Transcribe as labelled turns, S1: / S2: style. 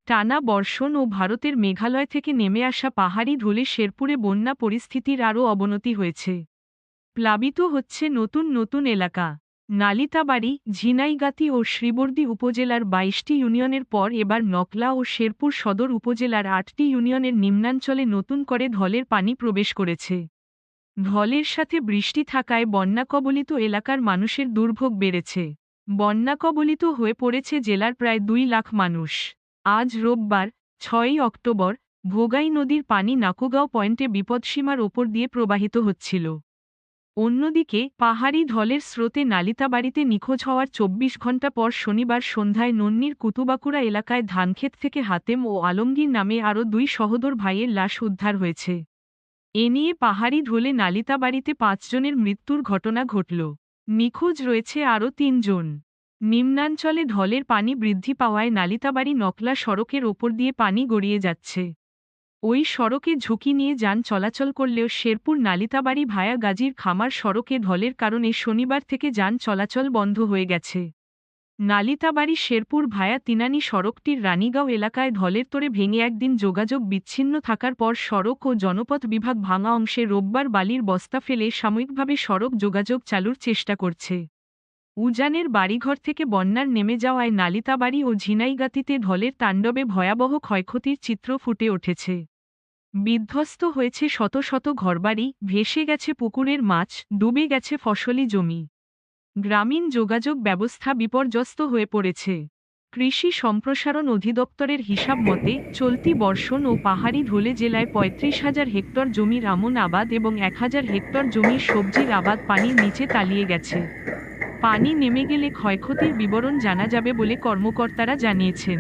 S1: টানা বর্ষণ ও ভারতের মেঘালয় থেকে নেমে আসা পাহাড়ি ঢলে শেরপুরে বন্যা পরিস্থিতির আরও অবনতি হয়েছে। প্লাবিত হচ্ছে নতুন নতুন এলাকা। নালিতাবাড়ি, ঝিনাইগাতি ও শ্রীবর্দী উপজেলার ২২টি ইউনিয়নের পর এবার নকলা ও শেরপুর সদর উপজেলার ৮টি ইউনিয়নের নিম্নাঞ্চলে নতুন করে ঢলের পানি প্রবেশ করেছে। ঢলের সাথে বৃষ্টি থাকায় বন্যাকবলিত এলাকার মানুষের দুর্ভোগ বেড়েছে। বন্যাকবলিত হয়ে পড়েছে জেলার প্রায় ২ লাখ মানুষ। আজ রোববার ৬ই অক্টোবর ভোগাই নদীর পানি নাকুগাঁও পয়েন্টে বিপদসীমার ওপর দিয়ে প্রবাহিত হচ্ছিল। অন্যদিকে পাহাড়ি ঢলের স্রোতে নালিতাবাড়িতে নিখোঁজ হওয়ার ২৪ ঘণ্টা পর শনিবার সন্ধ্যায় নন্নির কুতুবাকুড়া এলাকায় ধানক্ষেত থেকে হাতেম ও আলমগীর নামে আরও ২ সহোদর ভাইয়ের লাশ উদ্ধার হয়েছে। এ নিয়ে পাহাড়ি ঢলে নালিতাবাড়িতে ৫ জনের মৃত্যুর ঘটনা ঘটল। নিখোঁজ রয়েছে আরও ৩ জন। নিম্নাঞ্চলে ঢলের পানি বৃদ্ধি পাওয়ায় নালিতাবাড়ি নকলা সড়কের ওপর দিয়ে পানি গড়িয়ে যাচ্ছে। ওই সড়কে ঝুঁকি নিয়ে যান চলাচল করলেও শেরপুর নালিতাবাড়ি ভায়া গাজীর খামার সড়কে ঢলের কারণে শনিবার থেকে যান চলাচল বন্ধ হয়ে গেছে। নালিতাবাড়ি শেরপুর ভায়া তিনানি সড়কটির রানীগাঁও এলাকায় ঢলের তোড়ে ভেঙে একদিন যোগাযোগ বিচ্ছিন্ন থাকার পর সড়ক ও জনপথ বিভাগ ভাঙা অংশে রোববার বালির বস্তা ফেলে সাময়িকভাবে সড়ক যোগাযোগ চালুর চেষ্টা করছে। উজানের বাড়িঘর থেকে বন্যার নেমে যাওয়ায় নালিতাবাড়ি ও ঝিনাইগাতিতে ঢলের তাণ্ডবে ভয়াবহ ক্ষয়ক্ষতির চিত্র ফুটে উঠেছে। বিধ্বস্ত হয়েছে শত শত ঘরবাড়ি, ভেসে গেছে পুকুরের মাছ, ডুবে গেছে ফসলি জমি। গ্রামীণ যোগাযোগ ব্যবস্থা বিপর্যস্ত হয়ে পড়েছে। কৃষি সম্প্রসারণ অধিদপ্তরের হিসাব মতে চলতি বর্ষণ ও পাহাড়ি ঢলে জেলায় ৩৫,০০০ হেক্টর জমির আমন আবাদ এবং ১,০০০ হেক্টর জমির সবজির আবাদ পানির নিচে তলিয়ে গেছে। পানি নেমে গেলে ক্ষয়ক্ষতির বিবরণ জানা যাবে বলে কর্মকর্তারা জানিয়েছেন।